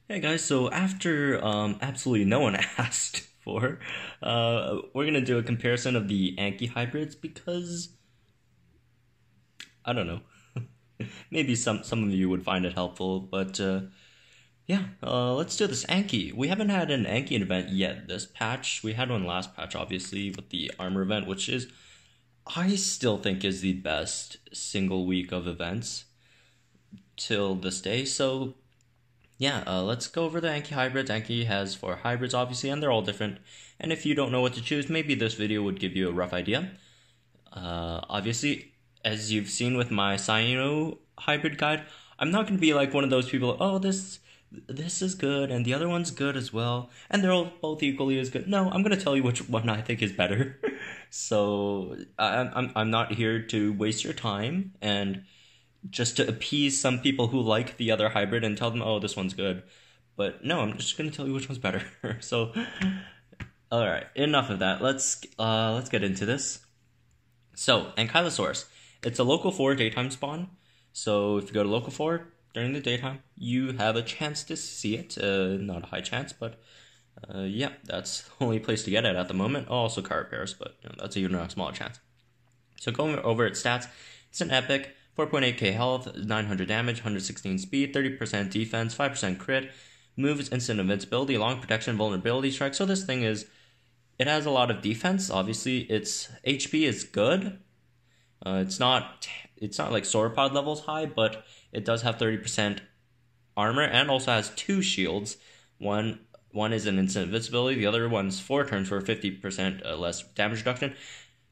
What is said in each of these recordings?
Hey guys, so after absolutely no one asked for, we're gonna do a comparison of the Anky hybrids because I don't know, maybe some of you would find it helpful, but yeah, let's do this Anky. We haven't had an Anky event yet this patch. We had one last patch, obviously, with the armor event, which is I still think is the best single week of events till this day. So yeah, let's go over the Anky hybrids. Anky has four hybrids, obviously, and they're all different. And if you don't know what to choose, maybe this video would give you a rough idea. Obviously, as you've seen with my Cyano hybrid guide, I'm not going to be like one of those people, oh, this is good, and the other one's good as well, and they're all both equally as good. No, I'm going to tell you which one I think is better. So, I'm not here to waste your time, and just to appease some people who like the other hybrid and tell them, oh, this one's good. But no, I'm just gonna tell you which one's better. So, all right, enough of that. Let's get into this. So, Ankylosaurus, it's a local 4 daytime spawn. So if you go to local 4 during the daytime, you have a chance to see it. Not a high chance, but yeah, that's the only place to get it at the moment. Also car repairs, but that's even a smaller chance. So going over its stats, it's an epic. 4.8k health, 900 damage, 116 speed, 30% defense, 5% crit, moves instant invincibility, long protection, vulnerability strike. So this thing it has a lot of defense. Obviously, its HP is good. It's not like sauropod levels high, but it does have 30% armor and also has 2 shields. One is an instant invincibility, the other one's 4 turns for 50% less damage reduction.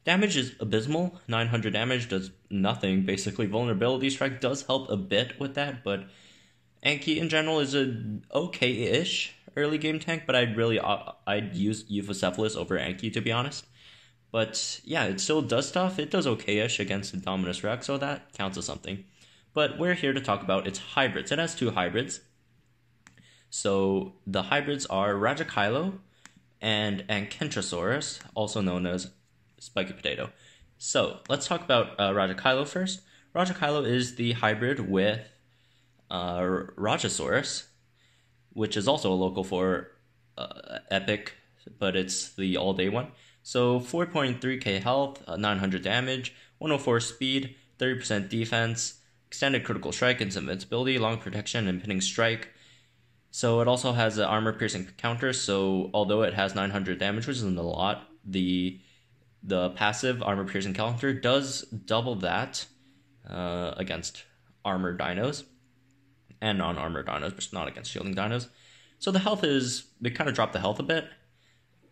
Damage is abysmal. 900 damage does nothing, basically. Vulnerability strike does help a bit with that, but Anky in general is a okay-ish early game tank, but I'd use Euphocephalus over Anky, to be honest. But yeah, it still does stuff. It does okay-ish against Indominus Rex, so that counts as something. But we're here to talk about its hybrids. It has 2 hybrids. So the hybrids are Rajakylo and Ankyntrosaurus, also known as Spikey Potato. So let's talk about Rajakylo first. Rajakylo is the hybrid with Rajasaurus, which is also a local for epic, but it's the all-day one. So 4.3k health, 900 damage, 104 speed, 30% defense, extended critical strike and invincibility, long protection, and pinning strike. So it also has an armor piercing counter. So although it has 900 damage, which isn't a lot, the passive armor piercing counter does double that against armored dinos and non-armored dinos, but not against shielding dinos. So the health they kind of dropped the health a bit,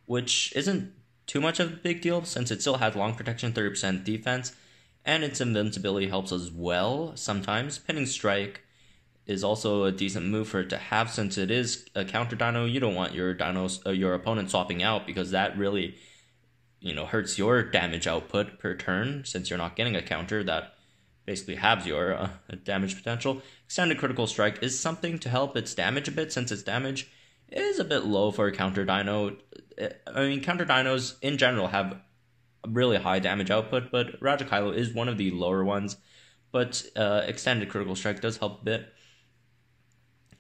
which isn't too much of a big deal since it still has long protection, 30% defense, and its invincibility helps as well sometimes. Pinning strike is also a decent move for it to have since it is a counter dino. You don't want your opponent swapping out because that really hurts your damage output per turn since you're not getting a counter that basically halves your damage potential. Extended critical strike is something to help its damage a bit since its damage is a bit low for a counter dino. I mean, counter dinos in general have a really high damage output, but Rajakylo is one of the lower ones, but extended critical strike does help a bit.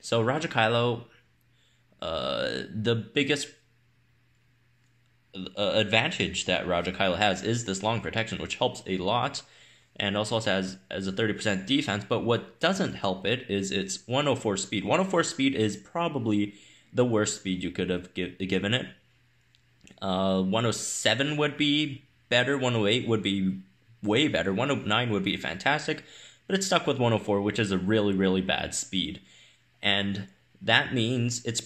So Rajakylo, the biggest advantage that Rajakylo has is this long protection, which helps a lot, and also has a 30% defense. But what doesn't help it is its 104 speed. 104 speed is probably the worst speed you could have given it. 107 would be better. 108 would be way better. 109 would be fantastic, but it's stuck with 104, which is a really, really bad speed. And that means it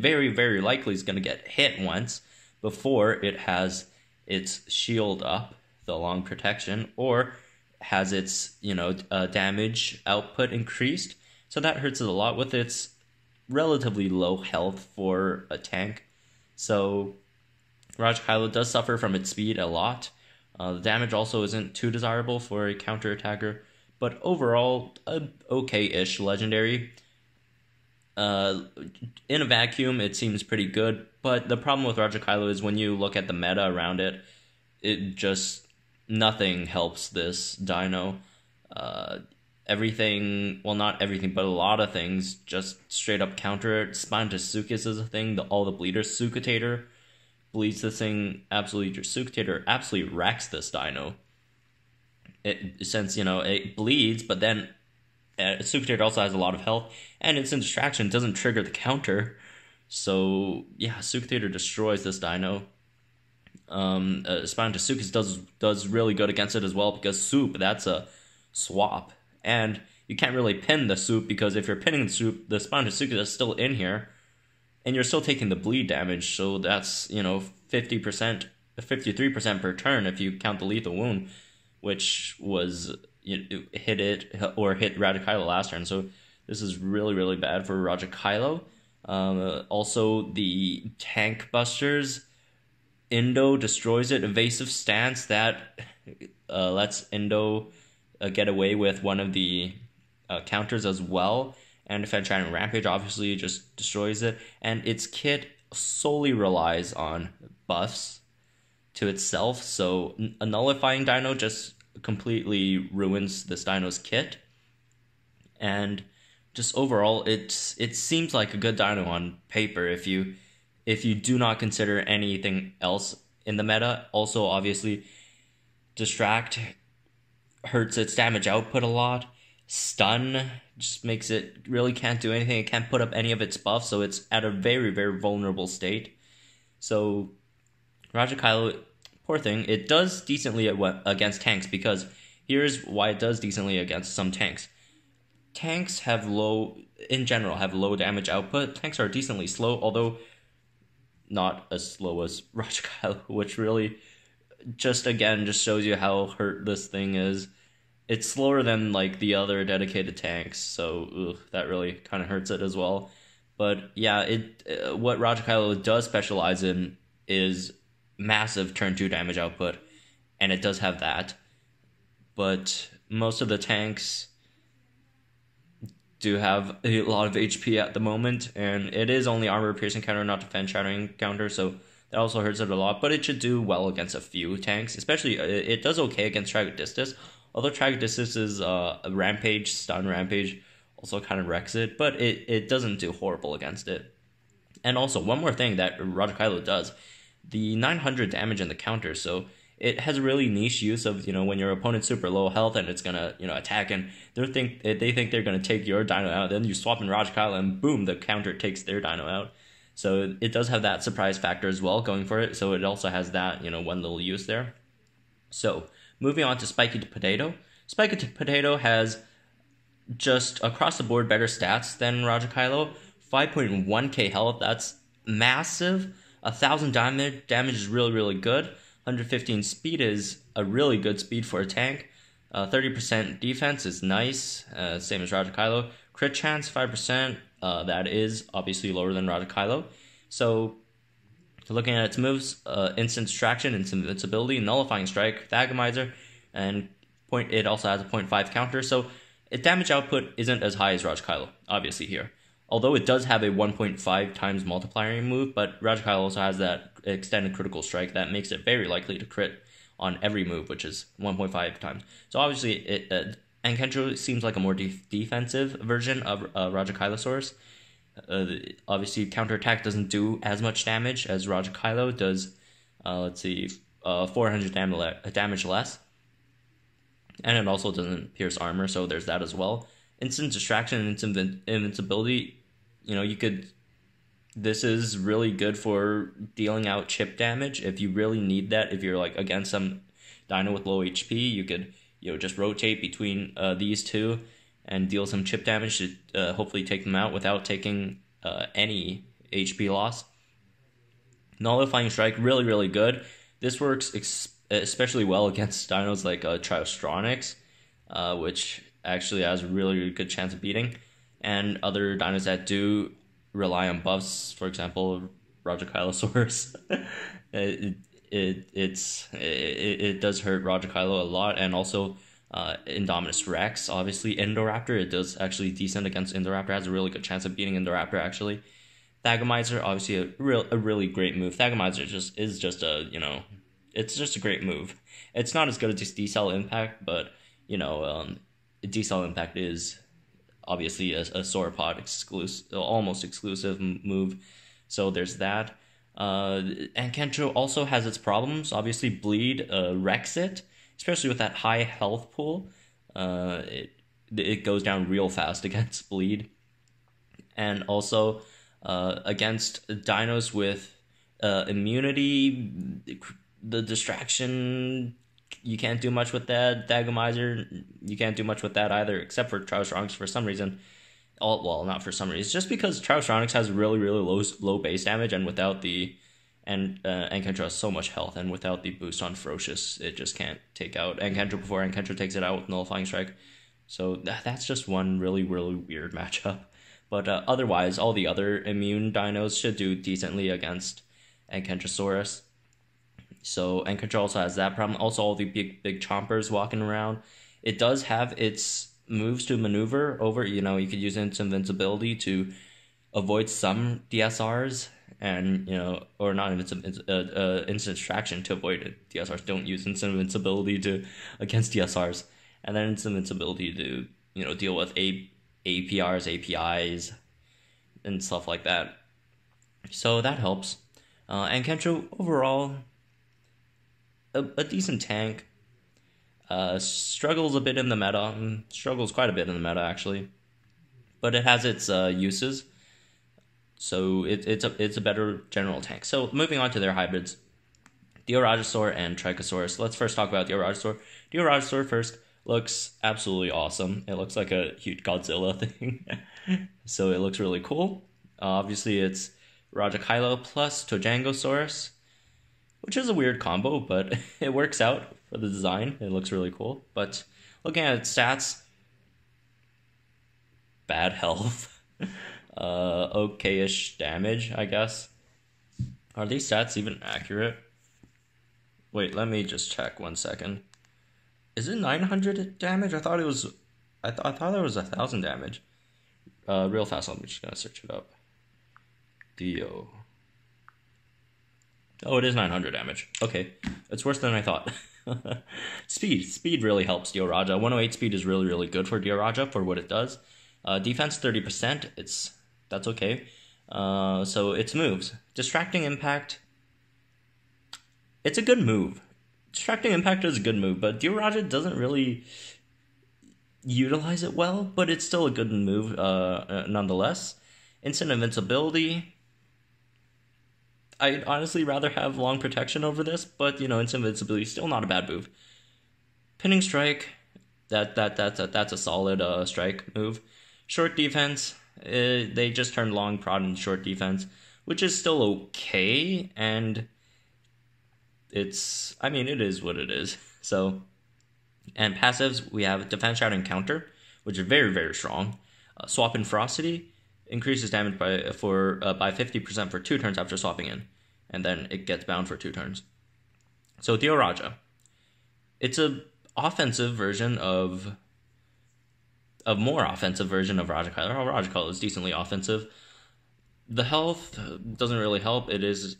very, very likely is going to get hit once before it has its shield up, the long protection, or has its damage output increased. So that hurts it a lot with its relatively low health for a tank. So Rajakylo does suffer from its speed a lot. The damage also isn't too desirable for a counter attacker, but overall, okay-ish legendary. In a vacuum, it seems pretty good, but the problem with Rajakylo is when you look at the meta around it, nothing helps this dino. everything, well, not everything, but a lot of things just straight up counter it. Spinotasuchus is a thing, all the bleeders. Sucutator bleeds this thing absolutely. Sucutator absolutely wrecks this dino. Since, it bleeds, but then Sucutator also has a lot of health, and Instant Distraction doesn't trigger the counter. So, yeah, Sucutator destroys this dino. Spinotasuchus does really good against it as well, because Soup, that's a swap. And you can't really pin the Soup, because if you're pinning the Soup, the Spinotasuchus is still in here, and you're still taking the bleed damage, so that's, 50%, 53% per turn if you count the lethal wound, which was, hit Rajakylo last turn, so this is really, really bad for Rajakylo. Also, the Tank Busters, Indo destroys it. Evasive Stance, that lets Indo get away with one of the counters as well. And Defend Shining Rampage obviously just destroys it. And its kit solely relies on buffs to itself. So a Nullifying Dino just completely ruins this dino's kit. And just overall, it seems like a good dino on paper if you do not consider anything else in the meta. Also, obviously, Distract hurts its damage output a lot. Stun just makes it really can't do anything. It can't put up any of its buffs, so it's at a very, very vulnerable state. So, Rajakylo, poor thing, it does decently against tanks, because here's why it does decently against some tanks. Tanks in general, have low damage output. Tanks are decently slow, although not as slow as Rajakylo, which really just shows you how hurt this thing is. It's slower than like the other dedicated tanks, so that really kind of hurts it as well. But yeah, what Rajakylo does specialize in is massive turn 2 damage output, and it does have that. But most of the tanks do have a lot of HP at the moment, and it is only armor piercing counter, not defense shattering counter, so that also hurts it a lot. But it should do well against a few tanks, especially it does okay against Tragodistus. Although Tragodistus is a rampage, stun rampage, also kind of wrecks it, but it doesn't do horrible against it. And also, one more thing that Rajakylo does, the 900 damage in the counter, so it has a really niche use of, when your opponent's super low health and it's gonna, attack, and they think they're gonna take your dino out, then you swap in Rajakylo and boom, the counter takes their dino out. So it does have that surprise factor as well going for it, so it also has that, one little use there. So, moving on to Spikey Potato. Spikey Potato has just across the board better stats than Rajakylo. 5.1k health, that's massive. 1,000 damage is really, really good. 115 speed is a really good speed for a tank. 30% defense is nice, same as Rajakylo. Crit chance, 5%, that is obviously lower than Rajakylo. So, looking at its moves, Instant Distraction, Instant Invincibility, Nullifying Strike, Thagomizer, and it also has a 0.5 counter, so its damage output isn't as high as Rajakylo, obviously here. Although it does have a 1.5 times multiplier move, but Rajakylo also has that extended critical strike that makes it very likely to crit on every move, which is 1.5 times. So obviously, Ankyntrosaurus seems like a more defensive version of Rajakylosaurus. Obviously, counterattack doesn't do as much damage as Rajakylo does. 400 damage less. And it also doesn't pierce armor, so there's that as well. Instant Distraction and Instant Invincibility, this is really good for dealing out chip damage. If you really need that, if you're like against some dino with low HP, you could just rotate between these two and deal some chip damage to hopefully take them out without taking any HP loss. Nullifying Strike, really, really good. This works especially well against dinos like Triostronix, which actually has a really, really good chance of beating, and other dinos that do rely on buffs, for example, Rajakylosaurus. It does hurt Rajakylo a lot, and also Indominus Rex, obviously. Indoraptor, it does actually decent against Indoraptor, has a really good chance of beating Indoraptor, actually. Thagomizer, obviously a really great move. Thagomizer is just a, it's just a great move. It's not as good as Decel Impact, but, decel impact is obviously a sauropod exclusive, almost exclusive move. So there's that. Ankyntrosaurus also has its problems. Obviously, bleed wrecks it, especially with that high health pool. It goes down real fast against bleed, and also against dinos with immunity, the distraction. You can't do much with that. Dagomizer, you can't do much with that either, except for Triceratops for some reason. Well, not for some reason. It's just because Triceratops has really, really low base damage, and without the Ankyntro has so much health, and without the boost on Ferocious, it just can't take out Ankyntro before Ankyntro takes it out with Nullifying Strike. So that's just one really, really weird matchup. But otherwise, all the other immune dinos should do decently against Ankyntrosaurus. So Ankyntrosaurus also has that problem. Also, all the big chompers walking around. It does have its moves to maneuver over. You could use its invincibility to avoid some DSRs, and or not instant distraction to avoid it. DSRs. Don't use instant invincibility against DSRs, and then its invincibility to deal with APRs, APIs, and stuff like that. So that helps. Ankyntrosaurus overall, a decent tank. Struggles a bit in the meta. Struggles quite a bit in the meta, actually. But it has its uses. So it's a better general tank. So moving on to their hybrids. Diorajasaurus and Trykosaurus. Let's first talk about Diorajasaurus. Diorajasaurus first looks absolutely awesome. It looks like a huge Godzilla thing. So it looks really cool. Obviously it's Rajakylo plus Diorajasaurus, which is a weird combo, but it works out for the design. It looks really cool. But looking at its stats, bad health, okay-ish damage, I guess. Are these stats even accurate? Wait, let me just check 1 second. Is it 900 damage? I thought it was. I thought there was 1,000 damage. Real fast. I'm just gonna search it up. Dio. Oh, it is 900 damage. Okay, it's worse than I thought. Speed really helps Dioraja. 108 speed is really, really good for Dioraja for what it does. Defense 30%. That's okay. So its moves. Distracting Impact. It's a good move. Distracting Impact is a good move, but Dioraja doesn't really utilize it well, but it's still a good move nonetheless. Instant Invincibility. I'd honestly rather have long protection over this, but instant invincibility is still not a bad move. Pinning Strike, that's a solid strike move. Short defense, they just turned long prod into short defense, which is still okay, and it is what it is. So, and passives, we have Defense Shout and Counter, which are very, very strong. Swap in Ferocity increases damage by 50% for 2 turns after swapping in, and then it gets bound for 2 turns. So Dioraja, it's a offensive version of a more offensive version of Rajakylo. Rajakylo is decently offensive. The health doesn't really help. It isn't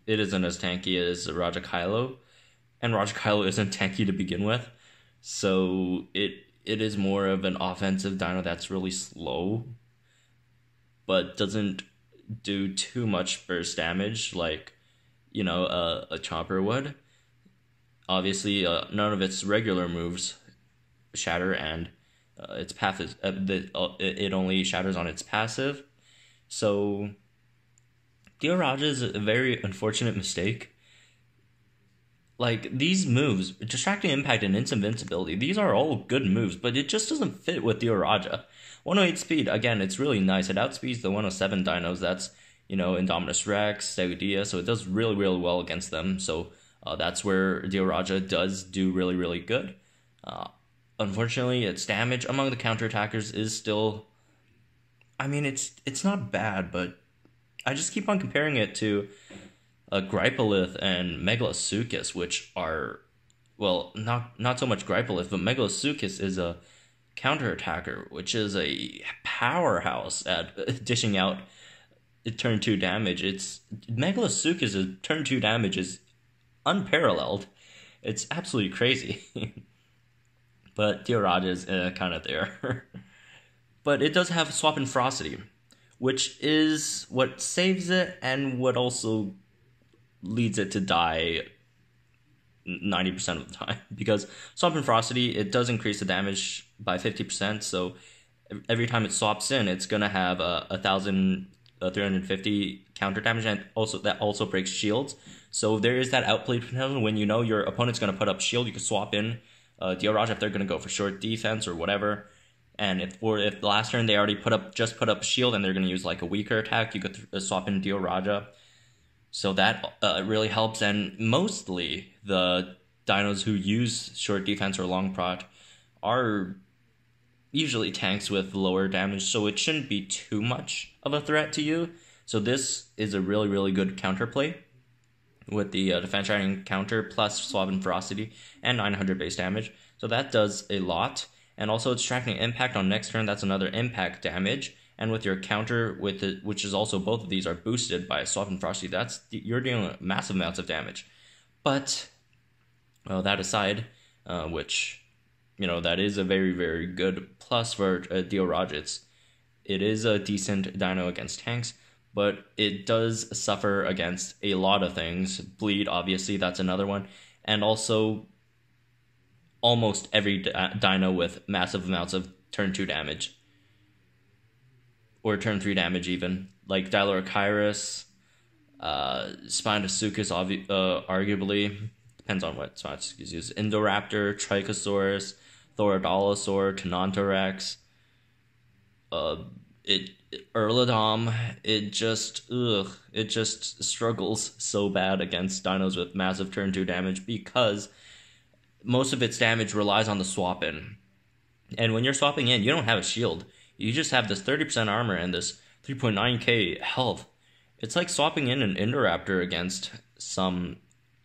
as tanky as Rajakylo, and Rajakylo isn't tanky to begin with. So it is more of an offensive dino that's really slow, but doesn't do too much burst damage like, a Chomper would. Obviously, none of its regular moves shatter, and its path is it only shatters on its passive. So Dioraja is a very unfortunate mistake. Like, these moves, Distracting Impact and Instant Invincibility, these are all good moves, but it just doesn't fit with Dioraja. 108 speed, again, it's really nice. It outspeeds the 107 dinos. That's, Indominus Rex, Stegodia, so it does really, really well against them. So that's where Dioraja does do really, really good. Unfortunately, its damage among the counterattackers is still... it's not bad, but I just keep on comparing it to Grypolith and Megalosuchus, which are, well, not so much Grypolith, but Megalosuchus is a counterattacker, which is a powerhouse at dishing out turn 2 damage. Megalosuchus' turn 2 damage is unparalleled. It's absolutely crazy. but Dioraja is kind of there. But it does have swap and ferocity, which is what saves it and what also leads it to die 90% of the time. Because swap and ferocity, it does increase the damage by 50%, so every time it swaps in, it's going to have 1,350 counter damage, and also that also breaks shields. So there is that outplay potential. When you know your opponent's going to put up shield, you can swap in Dioraja if they're going to go for short defense or whatever. And if the last turn they already put up shield and they're going to use like a weaker attack, you could swap in Dioraja. So that really helps. And mostly the dinos who use short defense or long prot are usually tanks with lower damage, so it shouldn't be too much of a threat to you. So this is a really, really good counterplay with the defense shining counter plus swab and ferocity and 900 base damage. So that does a lot. And also it's tracking impact on next turn. That's another impact damage. And with your counter, with it, which is also both of these are boosted by swab and ferocity, you're dealing massive amounts of damage. But that aside, which that is a very, very good plus for Dioraja. It is a decent dino against tanks, but it does suffer against a lot of things. Bleed, obviously, that's another one. And also almost every dino with massive amounts of turn 2 damage. Or turn 3 damage even. Like Diorajasaurus, Spinosuchus, arguably. Depends on what Spinosuchus uses. Indoraptor, Trykosaurus, Thorodolosaur, Tenontorex, Erlodom, it just struggles so bad against dinos with massive turn 2 damage because most of its damage relies on the swap in. And when you're swapping in, you don't have a shield. You just have this 30% armor and this 3.9k health. It's like swapping in an Indoraptor against some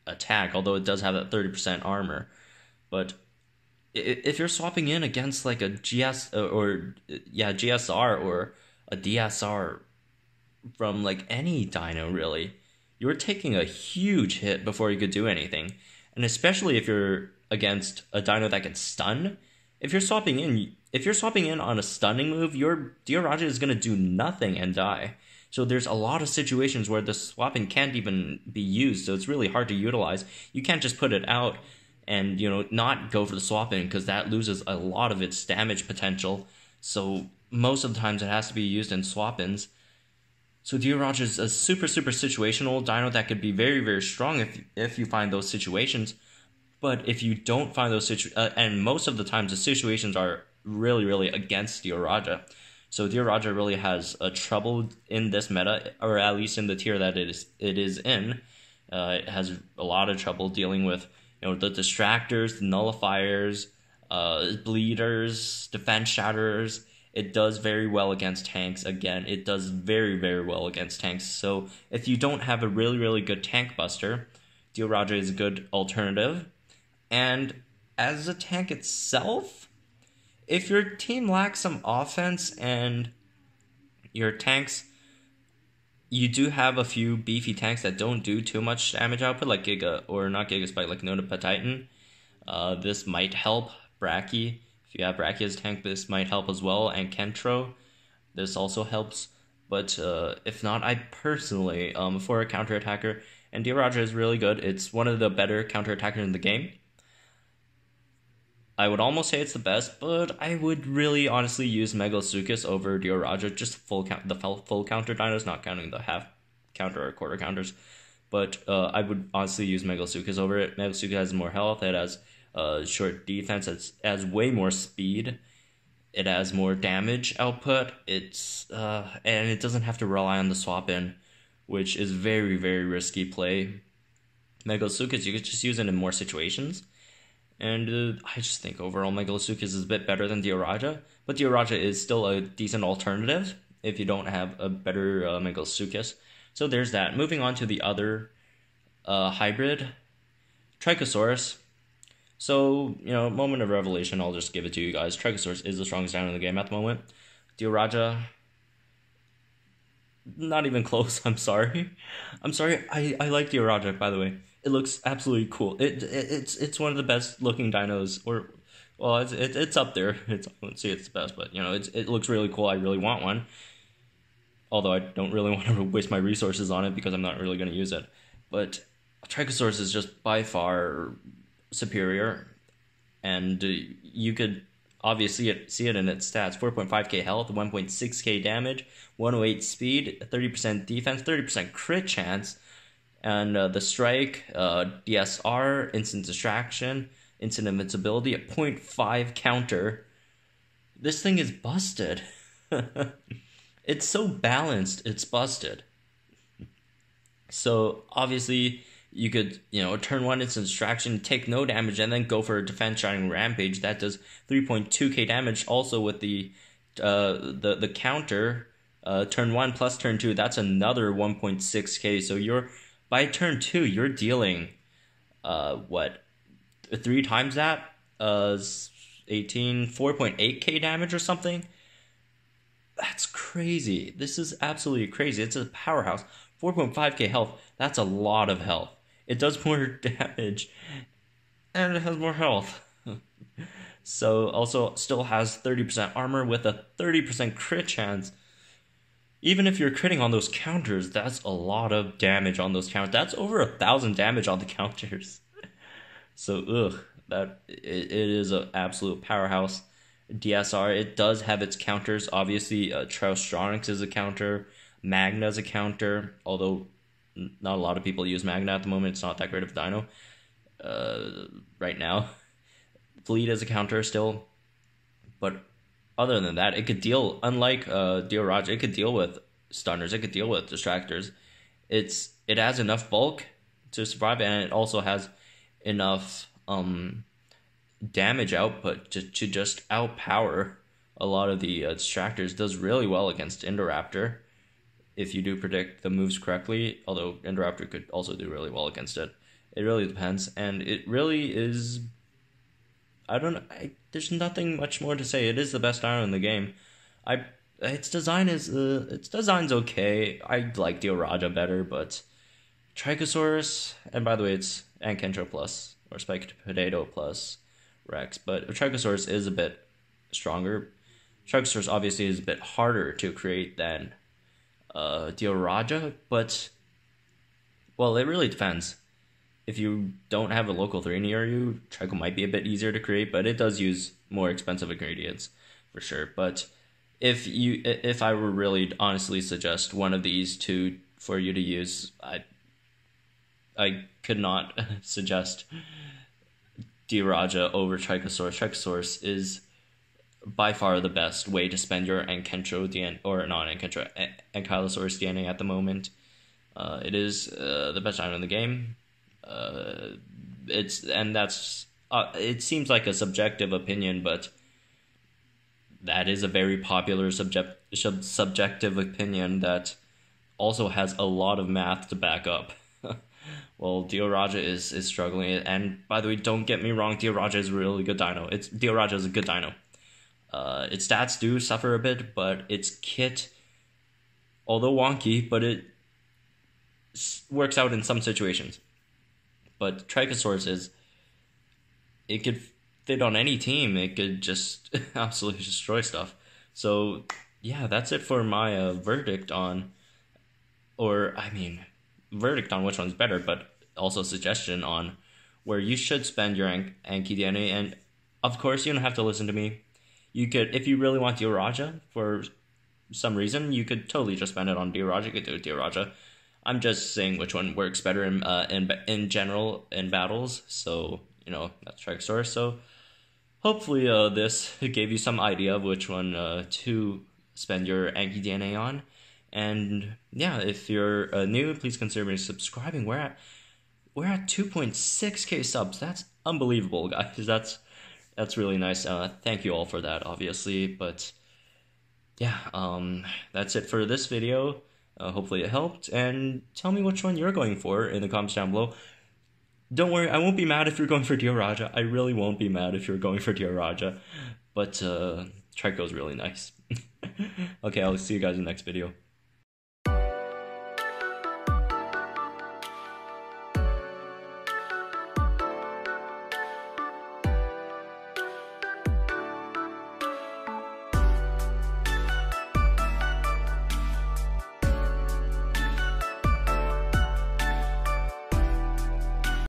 attack, although it does have that 30% armor. But if you're swapping in against like a GSR or a DSR from like any dino really, you're taking a huge hit before you could do anything. And especially if you're against a dino that can stun, if you're swapping in on a stunning move, your Dioraja is going to do nothing and die. So there's a lot of situations where the swapping can't even be used, so it's really hard to utilize. You can't just put it out and not go for the swap-in, because that loses a lot of its damage potential. So most of the times it has to be used in swap-ins. So Dioraja is a super, super situational dino that could be very, very strong if you find those situations. But if you don't find those situations, and most of the times the situations are really, really against Dioraja. So Dioraja really has trouble in this meta, or at least in the tier that it is in. It has a lot of trouble dealing with the distractors, the nullifiers, bleeders, defense shatterers. It does very well against tanks. Again, it does very, very well against tanks. So if you don't have a really, really good tank buster, Dioraja is a good alternative. And as a tank itself, if your team lacks some offense and your tanks, you do have a few beefy tanks that don't do too much damage output, like Giga, or not Giga Spike, like Nonapatitan. This might help. Brachy, if you have Brachy as a tank, this might help as well. Ankyntrosaurus, this also helps. But if not, I personally, for a counter-attacker, and Dioraja is really good. It's one of the better counter-attackers in the game. I would almost say it's the best, but I would really honestly use Megalosuchus over Dioraja, just the full counter dinos, not counting the half counter or quarter counters. But I would honestly use Megalosuchus over it. Megalosuchus has more health, it has short defense, it has way more speed, it has more damage output, and it doesn't have to rely on the swap in, which is very, very risky play. Megalosuchus, you could just use it in more situations. And I just think overall Megalosuchus is a bit better than Dioraja. But Dioraja is still a decent alternative if you don't have a better Megalosuchus. So there's that. Moving on to the other hybrid, Trykosaurus. So, moment of revelation, I'll just give it to you guys. Trykosaurus is the strongest dino in the game at the moment. Dioraja, not even close, I'm sorry. I like Dioraja, by the way. It looks absolutely cool. It's one of the best looking dinos, or Well, it's up there. Let's see, it's the best, but you know, it looks really cool. I really want one. Although I don't really want to waste my resources on it because I'm not really going to use it. But Trykosaurus is just by far superior, and you could obviously see it in its stats: 4.5k health, 1.6k damage, 108 speed, 30% defense, 30% crit chance, and the strike, DSR, instant distraction, instant invincibility, a 0.5 counter. This thing is busted. It's so balanced, it's busted. So obviously you could, you know, turn 1 instant distraction, take no damage, and then go for a defense shining rampage. That does 3.2k damage. Also with the counter, turn 1 plus turn 2, that's another 1.6k. So you're by turn 2, you're dealing what, 3 times that, 4.8k damage or something. That's crazy. This is absolutely crazy. It's a powerhouse. 4.5k health. That's a lot of health. It does more damage, and it has more health. So also still has 30% armor with a 30% crit chance. Even if you're critting on those counters, that's a lot of damage on those counters. That's over 1,000 damage on the counters. So it is an absolute powerhouse. DSR, it does have its counters. Obviously, Traustronics is a counter. Magna is a counter, although not a lot of people use Magna at the moment. It's not that great of a dino right now. Fleet is a counter still, but other than that, it could deal, unlike Dioraja, it could deal with stunners, it could deal with distractors. It has enough bulk to survive, and it also has enough damage output to just outpower a lot of the distractors. Does really well against Indoraptor if you do predict the moves correctly, although Indoraptor could also do really well against it. It really depends, and it really is, I don't know, there's nothing much more to say. It is the best dino in the game. Its design's okay. I like Dioraja better, but Trykosaurus, and by the way, it's Ankyntro plus, or Spikey Potato plus Rex, but Trykosaurus is a bit stronger. Trykosaurus obviously is a bit harder to create than Dioraja, but, well, it really depends. If you don't have a local 3 near you, Tryko might be a bit easier to create, but it does use more expensive ingredients, for sure. But if I were really honestly suggest one of these two for you to use, I could not suggest Dioraja over Trykosaurus. Trykosaurus is by far the best way to spend your Ankyntrosaurus DNA, or not Ankyntrosaurus, Ankylosaurus DNA at the moment. It is the best dino in the game. It seems like a subjective opinion, but that is a very popular subjective opinion that also has a lot of math to back up. Well, Dioraja is struggling, and by the way, don't get me wrong, Dioraja is a really good dino. Dioraja is a good dino. Its stats do suffer a bit, but its kit, although wonky, but it works out in some situations. But Trykosaurus it could fit on any team. It could just absolutely destroy stuff. So yeah, that's it for my verdict on which one's better, but also suggestion on where you should spend your Anky DNA. And of course, you don't have to listen to me. You could, if you really want Dioraja for some reason, you could totally just spend it on Dioraja. You could do Dioraja. I'm just saying which one works better in general in battles. So, you know, that's Trykosaurus. So hopefully this gave you some idea of which one to spend your Anky DNA on. And yeah, if you're new, please consider subscribing. We're at 2.6k subs. That's unbelievable, guys. That's really nice. Thank you all for that, obviously. But yeah, that's it for this video. Hopefully it helped, and tell me which one you're going for in the comments down below. Don't worry, I won't be mad if you're going for Dioraja. I really won't be mad if you're going for Dioraja. But Tryko's really nice. Okay, I'll see you guys in the next video.